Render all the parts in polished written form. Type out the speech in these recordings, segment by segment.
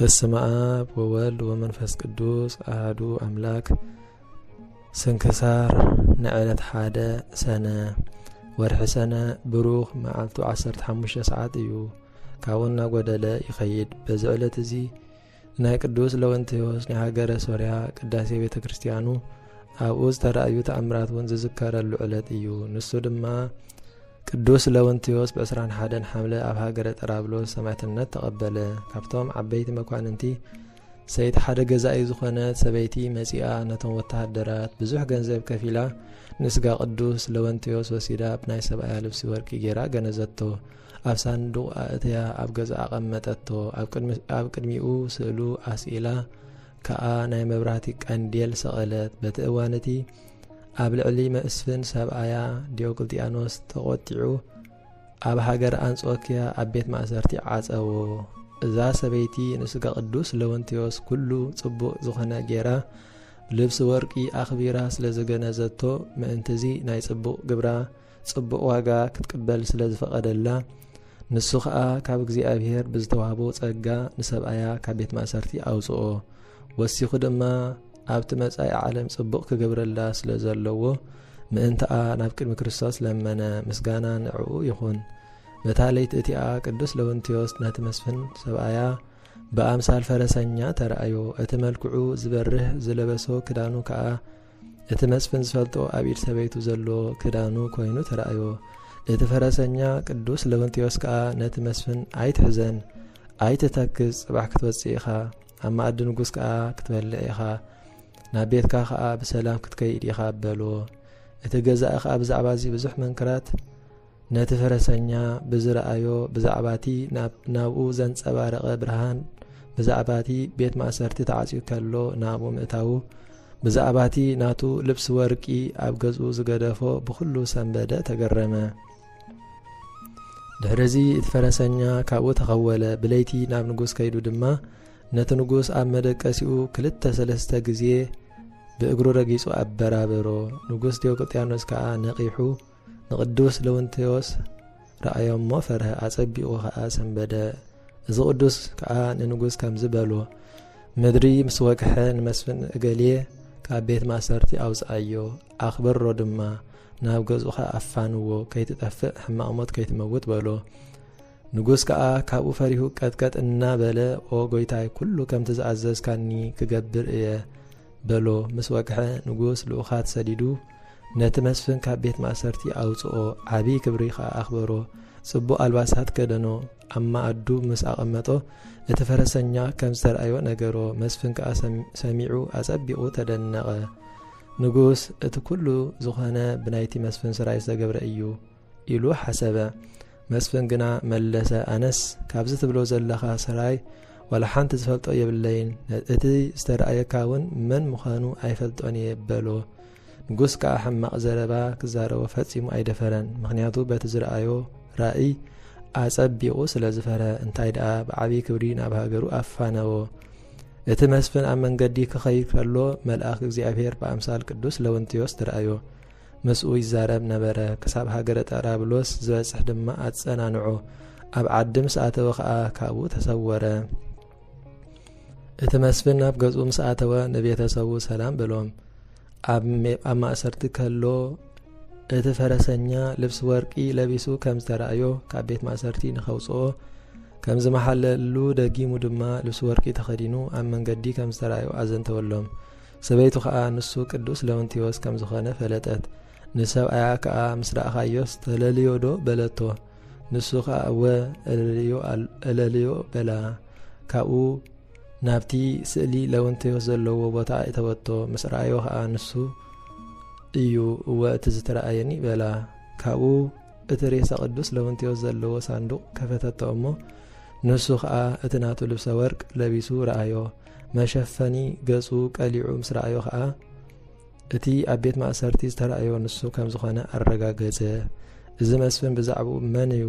በስመ አብ ወወልድ ወመንፈስ ቅዱስ አሐዱ አምላክ። ስንክሳር ንዕለት ሓደ ሰነ ወርሒ ሰነ ብሩኽ መዓልቱ 15 ሰዓት እዩ። ካብኡና ጎደለ ይኸይድ። በዚ ዕለት እዚ ናይ ቅዱስ ለወንቴዎስ ናይ ሃገረ ሶርያ ቅዳሴ ቤተ ክርስቲያኑ ኣብኡ ዝተረኣዩ ተኣምራት እውን ዝዝከረሉ ዕለት እዩ። ንሱ ድማ ቅዱስ ለወንቴዎስ በ21 ሓምለ ኣብ ሃገረ ጠራብሎስ ሰማዕትነት ተቐበለ። ካብቶም ዓበይቲ መኳንንቲ ሰይቲ ሓደ ገዛኢ ዝኾነት ሰበይቲ መጺኣ ነቶም ወተሃደራት ብዙሕ ገንዘብ ከፊላ ንስጋ ቅዱስ ለወንቴዎስ ወሲዳ ብናይ ሰብኣያ ልብሲ ወርቂ ጌራ ገነዘቶ። ኣብ ሳንዱቕ ኣእትያ ኣብ ገዛ ኣቐመጠቶ። ኣብ ቅድሚኡ ስእሉ ኣስኢላ ከኣ ናይ መብራህቲ ቀንዴል ሰቐለት። በቲ እዋነቲ ኣብ ልዕሊ መስፍን ሰብኣያ ዲዮቅልጥያኖስ ተቖጢዑ ኣብ ሃገር አንጾኪያ ኣብ ቤት ማእሰርቲ ዓጸዎ። እዛ ሰበይቲ ንስጋ ቅዱስ ለወንቴዎስ ኩሉ ጽቡቕ ዝኾነ ጌራ ልብሲ ወርቂ ኣኽቢራ ስለ ዝገነዘቶ ምእንትዚ ናይ ጽቡቕ ግብራ ጽቡቕ ዋጋ ክትቅበል ስለ ዝፈቐደላ ንሱ ኸኣ ካብ እግዚኣብሔር ብዝተዋህቦ ጸጋ ንሰብኣያ ካብ ቤት ማእሰርቲ ኣውፅኦ። ወሲኹ ድማ ኣብቲ መጻኢ ዓለም ጽቡቕ ክገብረላ ስለ ዘለዎ ምእንተኣ ናብ ቅድሚ ክርስቶስ ለመነ። ምስጋና ንዕኡ ይኹን። በታ ለይቲ እቲኣ ቅዱስ ለወንቴዎስ ነቲ መስፍን ሰብኣያ ብኣምሳል ፈረሰኛ ተረኣዮ። እቲ መልክዑ ዝበርህ ዝለበሶ ክዳኑ ከኣ እቲ መስፍን ዝፈልጦ ኣብ ኢድ ሰበይቱ ዘሎ ክዳኑ ኮይኑ ተረኣዮ። እቲ ፈረሰኛ ቅዱስ ለወንቴዎስ ከኣ ነቲ መስፍን ኣይትሕዘን፣ ኣይትተክዝ፣ ጽባሕ ክትወፅእ ኢኻ፣ ኣብ ማእዲ ንጉስ ከኣ ክትበልዕ ኢኻ፣ ናብ ቤትካ ከኣ ብሰላም ክትከይድ ኢኻ በሎ። እቲ ገዛኢ ከኣ ብዛዕባ እዚ ብዙሕ መንክራት ነቲ ፈረሰኛ ብዝረኣዮ ብዛዕባቲ ናብኡ ዘንጸባረቐ ብርሃን ብዛዕባቲ ቤት ማእሰርቲ ተዓጽዩ ከሎ ናብኡ ምእታዉ ብዛዕባቲ ናቱ ልብሲ ወርቂ ኣብ ገጹ ዝገደፎ ብኹሉ ሰንበደ ተገረመ። ድሕሪዚ እቲ ፈረሰኛ ካብኡ ተኸወለ። ብለይቲ ናብ ንጉስ ከይዱ ድማ ነቲ ንጉስ ኣብ መደቀሲኡ 2-3 ግዜ ብእግሩ ረጊጹ ኣበራበሮ። ንጉስ ዲዮቅልጥያኖስ ከኣ ነቂሑ ንቅዱስ ለወንቴዎስ ረኣዮ እሞ ፈርሀ፣ ኣጸቢቑ ከኣ ሰንበደ። እዚ ቅዱስ ከኣ ንንጉስ ከምዚ በሎ፣ ምድሪ ምስ ወግሐ ንመስፍን እገሌየ ካብ ቤት ማእሰርቲ ኣውፅኣዮ፣ ኣኽበሮ ድማ ናብ ገጹ ኸ ኣፋንዎ፣ ከይትጠፍእ ሕማቕ ሞት ከይትመውት በሎ። ንጉስ ከኣ ካብኡ ፈሪሁ ቀጥቀጥ እናበለ ኦ ጎይታይ ኩሉ ከምቲ ዝኣዘዝካኒ ክገብር እየ በሎ። ምስ ወግሐ ንጉስ ልኡኻት ሰዲዱ ነቲ መስፍን ካብ ቤት ማእሰርቲ ኣውፅኦ፣ ዓብዪ ክብሪ ከኣ ኣኽበሮ፣ ጽቡቕ ኣልባሳት ከደኖ፣ ኣብ ማኣዱ ምስ ኣቐመጦ እቲ ፈረሰኛ ከም ዝተረኣዮ ነገሮ። መስፍን ከኣ ሰሚዑ ኣጸቢቑ ተደነቐ። ንጉስ እቲ ኩሉ ዝኾነ ብናይቲ መስፍን ስራይ ዝተገብረ እዩ ኢሉ ሓሰበ። መስፍን ግና መለሰ፣ ኣነስ ካብዚ ትብሎ ዘለኻ ስራይ ወላ ሓንቲ ዝፈልጦ የብለይን፣ እቲ ዝተረኣየካ እውን መን ምዃኑ ኣይፈልጦን እየ በሎ። ንጉስ ከኣ ሕማቕ ዘረባ ክዛረቦ ፈጺሙ ኣይደፈረን። ምኽንያቱ በቲ ዝረኣዮ ራእይ ኣጸቢቑ ስለ ዝፈረ። እንታይ ደኣ ብዓብዪ ክብሪ ናብ ሃገሩ ኣፋነዎ። እቲ መስፍን ኣብ መንገዲ ክኸይድ ከሎ መልኣኽ እግዚኣብሔር ብኣምሳል ቅዱስ ለወንቴዎስ ትረኣዮ። ምስኡ ይዛረብ ነበረ። ክሳብ ሃገረ ጠራብሎስ ዝበጽሕ ድማ ኣጸናንዖ። ኣብ ዓዲ ምስ ኣተወ ኸኣ ካብኡ ተሰወረ። እቲ መስፍን ናብ ገጹ ምስ ኣተወ ንቤተሰቡ ሰላም በሎም። ኣብ ማእሰርቲ ከሎ እቲ ፈረሰኛ ልብሲ ወርቂ ለቢሱ ከም ዝተረኣዮ ካብ ቤት ማእሰርቲ ንኸውፅኦ ከም ዝመሓለሉ ደጊሙ ድማ ልብሲ ወርቂ ተኸዲኑ ኣብ መንገዲ ከም ዝተረኣዮ ኣዘንተወሎም። ሰበይቱ ከኣ ንሱ ቅዱስ ለወንቴዎስ ከም ዝኾነ ፈለጠት። ንሰብኣያ ከኣ ምስ ረኣኻዮስ ተለልዮ ዶ በለቶ። ንሱ ከኣ እወ እለልዮ በላ። ካብኡ ናብቲ ስእሊ ለወንቴዎስ ዘለዎ ቦታ እተወቶ። ምስ ረኣዮ ከኣ ንሱ እዩ እወ እቲ ዝተረኣየኒ በላ። ካብኡ እቲ ሬሳ ቅዱስ ለወንቴዎስ ዘለዎ ሳንዱቕ ከፈተቶ እሞ ንሱ ከኣ እቲ ናቱ ልብሰ ወርቅ ለቢሱ ረኣዮ። መሸፈኒ ገጹ ቀሊዑ ምስ ረኣዮ ከኣ እቲ ኣብ ቤት ማእሰርቲ ዝተረኣዮ ንሱ ከም ዝኾነ ኣረጋገጸ። እዚ መስፍን ብዛዕባኡ መን እዩ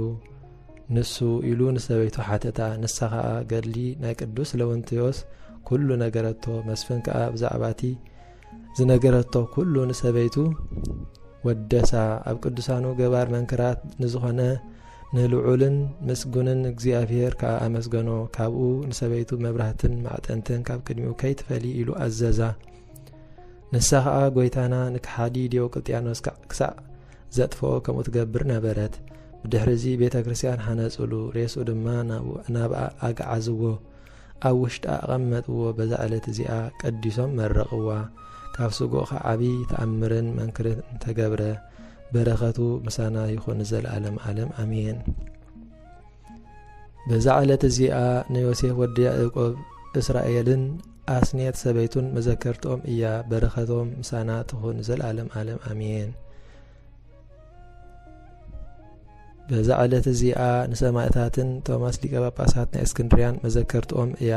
ንሱ ኢሉ ንሰበይቱ ሓተታ። ንሳ ከኣ ገድሊ ናይ ቅዱስ ለወንቴዎስ ኩሉ ነገረቶ። መስፍን ከኣ ብዛዕባቲ ዝነገረቶ ኩሉ ንሰበይቱ ወደሳ። ኣብ ቅዱሳኑ ገባር መንክራት ንዝኾነ ንልዑልን ምስጉንን እግዚአብሔር ከአመስገኖ ካብኡ ንሰበይቱ መብራህትን ማዕጠንትን ካብ ቅድሚኡ ከይትፈሊ ኢሉ አዘዛ ንሳኻ ጎይታና ንክሓዲ ዲዮቅልጥያኖስ ክሳዕ ዘጥፍኦ ከምኡ ትገብር ነበረት ብድሕሪዚ ቤተ ክርስቲያን ሓነጽሉ ሬሱ ድማ ናብኣ ኣግዓዝዎ ኣብ ውሽጣ ኣቐመጥዎ በዛ ዕለት እዚኣ ቀዲሶም መረቕዋ ካብ ስጉቕ ዓብይ ተኣምርን መንክርን ተገብረ በረኸቱ ምሳና ይኹን ዘለዓለም ዓለም አሜን። በዛ ዕለት እዚኣ ንዮሴፍ ወዲ ያዕቆብ እስራኤልን አስኔት ሰበይቱን መዘከርቶም እያ በረኸቶም ምሳና ትኹን ዘለዓለም ዓለም አሜን። በዛ ዕለት እዚኣ ንሰማዕታትን ቶማስ ሊቀ ጳጳሳት ናይ እስክንድርያን መዘከርቶም እያ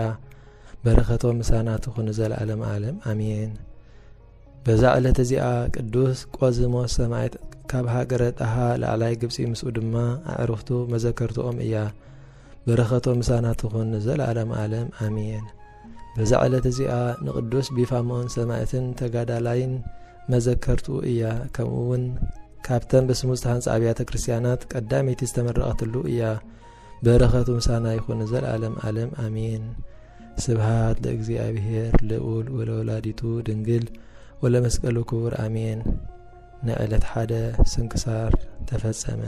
በረኸቶም ምሳና ትኹን ዘለዓለም ዓለም አሜን። በዛ ዕለት እዚኣ ቅዱስ ቆዝሞስ ሰማዕት ካብ ሃገረ ጣሃ ላዕላይ ግብፂ ምስኡ ድማ ኣዕሩኽቱ መዘከርቶም እያ በረኸቶም ምሳና ትኹን ዘለዓለም ዓለም አሜን። በዛ ዕለት እዚኣ ንቅዱስ ቢፋሞን ሰማዕትን ተጋዳላይን መዘከርቱ እያ ከምኡውን ካብተን በስሙ ዝተሃንጸ ኣብያተ ክርስቲያናት ቀዳመይቲ ዝተመረቐትሉ እያ በረኸቱ ምሳና ይኹን ዘለዓለም ዓለም አሜን። ስብሃት ለእግዚአብሔር ልዑል ወለወላዲቱ ድንግል ወለመስቀሉ ክቡር አሜን። ንዕለት ሓደ ስንክሳር ተፈጸመ።